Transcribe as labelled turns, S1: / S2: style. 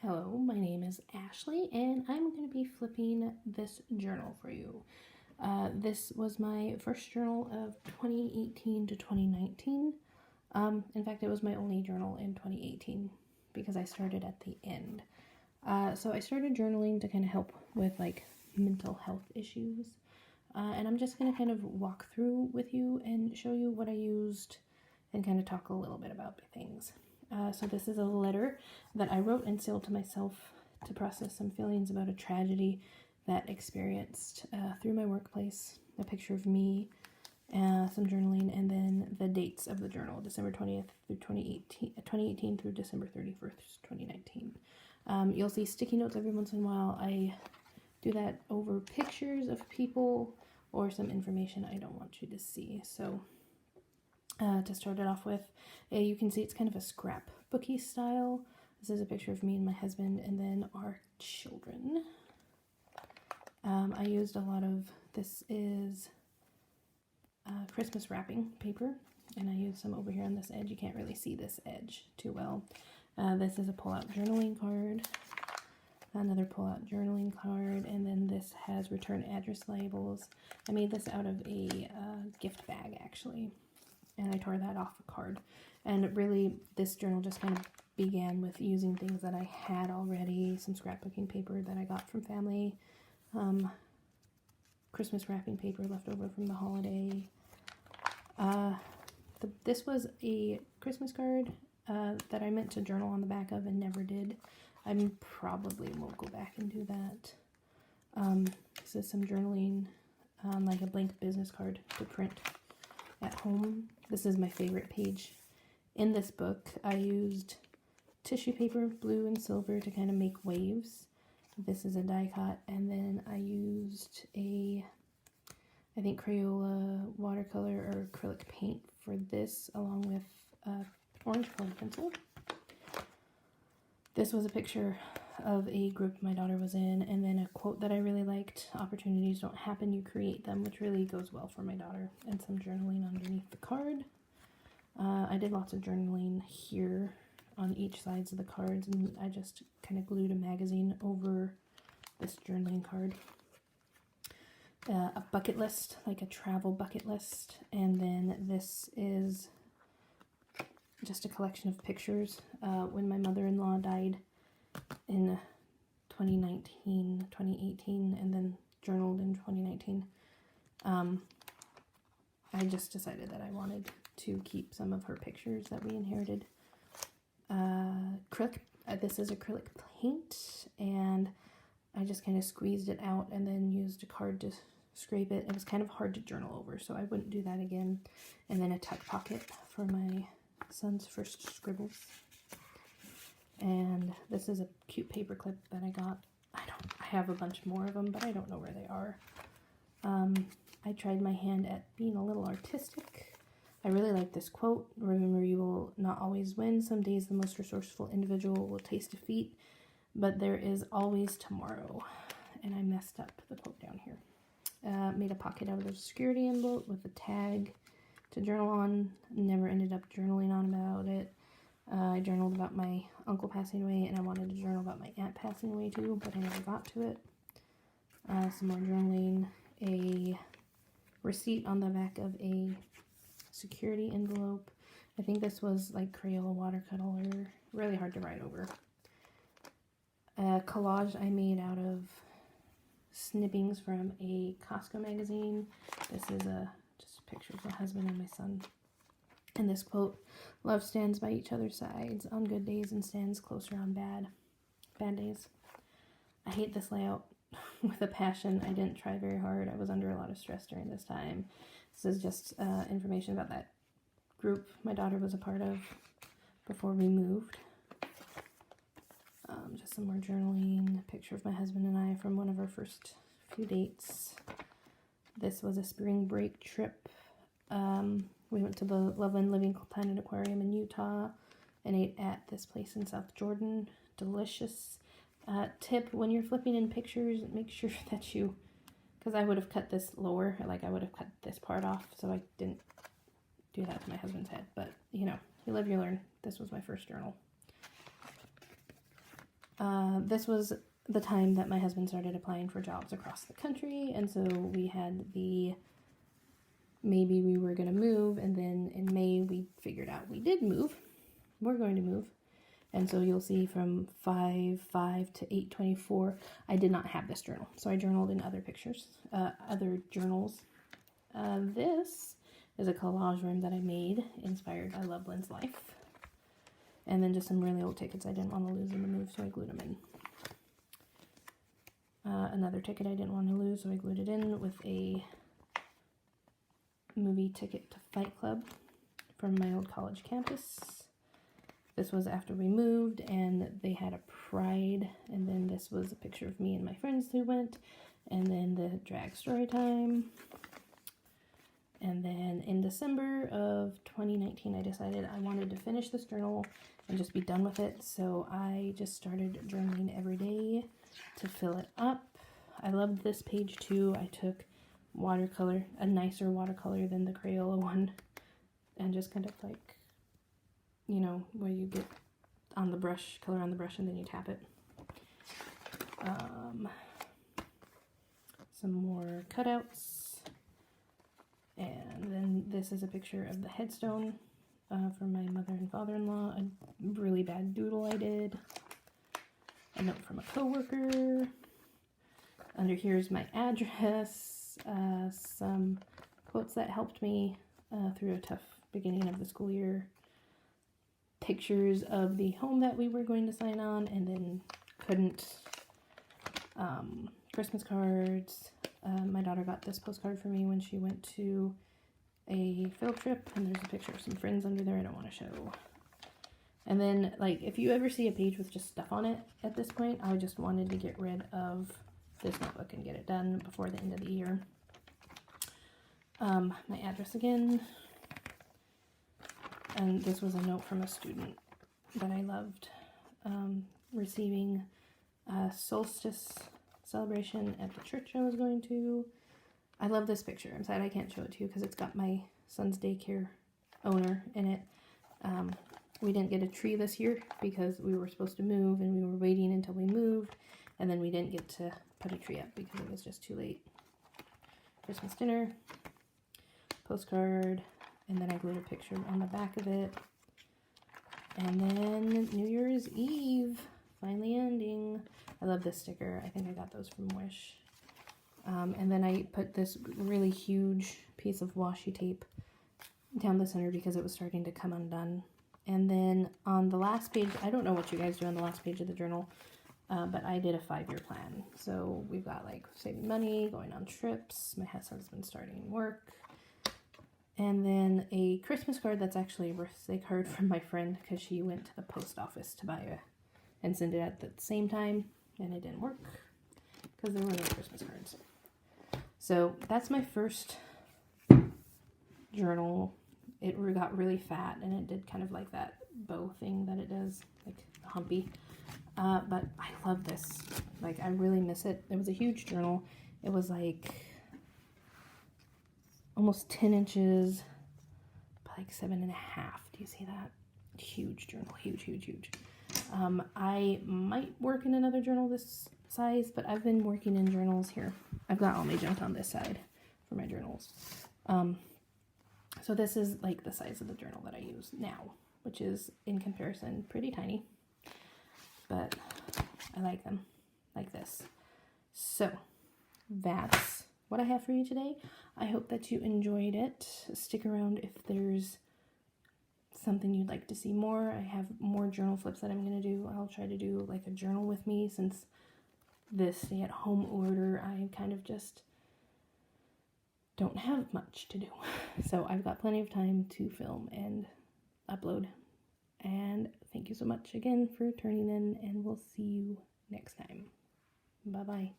S1: Hello, my name is Ashley, and I'm going to be flipping this journal for you. This was my first journal of 2018 to 2019. In fact, it was my only journal in 2018 because I started at the end. So I started journaling to kind of help with like mental health issues. And I'm just going to kind of walk through with you and show you what I used and kind of talk a little bit about things. So this is a letter that I wrote and sealed to myself to process some feelings about a tragedy that experienced through my workplace, a picture of me, some journaling, and then the dates of the journal, December 20th through 2018 through December 31st, 2019. You'll see sticky notes every once in a while. I do that over pictures of people or some information I don't want you to see. So to start it off with, you can see it's kind of a scrapbooky style. This is a picture of me and my husband and then our children. I used a lot of, this is Christmas wrapping paper, and I used some over here on this edge. You can't really see this edge too well. This is a pull-out journaling card, another pull-out journaling card, and then this has return address labels. I made this out of a gift bag actually, and I tore that off a card. And really, this journal just kind of began with using things that I had already, some scrapbooking paper that I got from family, Christmas wrapping paper left over from the holiday. This was a Christmas card that I meant to journal on the back of and never did. I probably won't go back and do that. This is some journaling, like a blank business card to print at home. This is my favorite page. In this book, I used tissue paper, blue and silver, to kind of make waves. This is a die cut, and then I used I think Crayola watercolor or acrylic paint for this, along with orange colored pencil. This was a picture of a group my daughter was in, and then a quote that I really liked: "Opportunities don't happen, you create them," which really goes well for my daughter, and some journaling underneath the card. I did lots of journaling here on each sides of the cards, and I just kind of glued a magazine over this journaling card. A bucket list, like a travel bucket list, and then this is just a collection of pictures. When my mother-in-law died in 2018, and then journaled in 2019, I just decided that I wanted to keep some of her pictures that we inherited. This is acrylic paint, and I just kind of squeezed it out and then used a card to scrape it. It was kind of hard to journal over, so I wouldn't do that again. And then a tuck pocket for my son's first scribbles. And this is a cute paper clip that I got. I have a bunch more of them, but I don't know where they are. I tried my hand at being a little artistic. I really like this quote: "Remember, you will not always win. Some days the most resourceful individual will taste defeat, but there is always tomorrow." And I messed up the quote down here. Made a pocket out of the security envelope with a tag to journal on. Never ended up journaling on about it. I journaled about my uncle passing away, and I wanted to journal about my aunt passing away too, but I never got to it. Some more journaling. A receipt on the back of a security envelope. I think this was like Crayola watercolor, really hard to write over. A collage I made out of snippings from a Costco magazine. This is just pictures of my husband and my son. And this quote: "Love stands by each other's sides on good days and stands closer on bad days." I hate this layout with a passion. I didn't try very hard. I was under a lot of stress during this time. This is just information about that group my daughter was a part of before we moved. Just some more journaling. A picture of my husband and I from one of our first few dates. This was a spring break trip. We went to the Loveland Living Planet Aquarium in Utah and ate at this place in South Jordan. Delicious. Tip: when you're flipping in pictures, make sure that you, because I would have cut this lower, like I would have cut this part off, so I didn't do that to my husband's head. But, you know, you live, you learn. This was my first journal. This was the time that my husband started applying for jobs across the country, and so we had maybe we were going to move, and then in May we figured out we did move. We're going to move. And so you'll see from 5/5 to 8/24, I did not have this journal. So I journaled in other pictures, other journals. This is a collage room that I made, inspired by Loveland's life. And then just some really old tickets I didn't want to lose in the move, so I glued them in. Another ticket I didn't want to lose, so I glued it in with a movie ticket to Fight Club from my old college campus. This was after we moved, and they had a pride, and then this was a picture of me and my friends who went, and then the drag story time. And then in December of 2019, I decided I wanted to finish this journal and just be done with it, so I just started journaling every day to fill it up. I loved this page too. I took watercolor, a nicer watercolor than the Crayola one, and just kind of like, you know, where you get on the brush, color on the brush, and then you tap it. Some more cutouts. And then this is a picture of the headstone from my mother and father-in-law. A really bad doodle I did. A note from a coworker. Under here is my address. Some quotes that helped me through a tough beginning of the school year. Pictures of the home that we were going to sign on and then couldn't. Christmas cards. My daughter got this postcard for me when she went to a field trip, and there's a picture of some friends under there I don't want to show. And then, like, if you ever see a page with just stuff on it at this point, I just wanted to get rid of this notebook and get it done before the end of the year. My address again. And this was a note from a student that I loved. Receiving a solstice celebration at the church I was going to. I love this picture. I'm sad I can't show it to you because it's got my son's daycare owner in it. We didn't get a tree this year because we were supposed to move and we were waiting until we moved, and then we didn't get to put a tree up because it was just too late. Christmas dinner, postcard, and then I glued a picture on the back of it. And then New Year's Eve, finally ending. I love this sticker. I think I got those from Wish. And then I put this really huge piece of washi tape down the center because it was starting to come undone. And then on the last page, I don't know what you guys do on the last page of the journal, but I did a 5-year plan. So we've got like saving money, going on trips, my husband starting work, and then a Christmas card that's actually a birthday card from my friend because she went to the post office to buy and send it at the same time, and it didn't work because there were no Christmas cards. So that's my first journal. It got really fat, and it did kind of like that bow thing that it does, like humpy. But I love this. Like, I really miss it. It was a huge journal. It was like almost 10 inches, but like 7.5. Do you see that? Huge journal. Huge, huge, huge. I might work in another journal this size, but I've been working in journals here. I've got all my junk on this side for my journals. So this is like the size of the journal that I use now, which is in comparison pretty tiny, but I like them like this. So that's what I have for you today. I hope that you enjoyed it. Stick around if there's something you'd like to see more. I have more journal flips that I'm going to do. I'll try to do like a journal with me since this stay-at-home order, I kind of just don't have much to do. So I've got plenty of time to film and upload. And thank you so much again for turning in, and we'll see you next time. Bye-bye.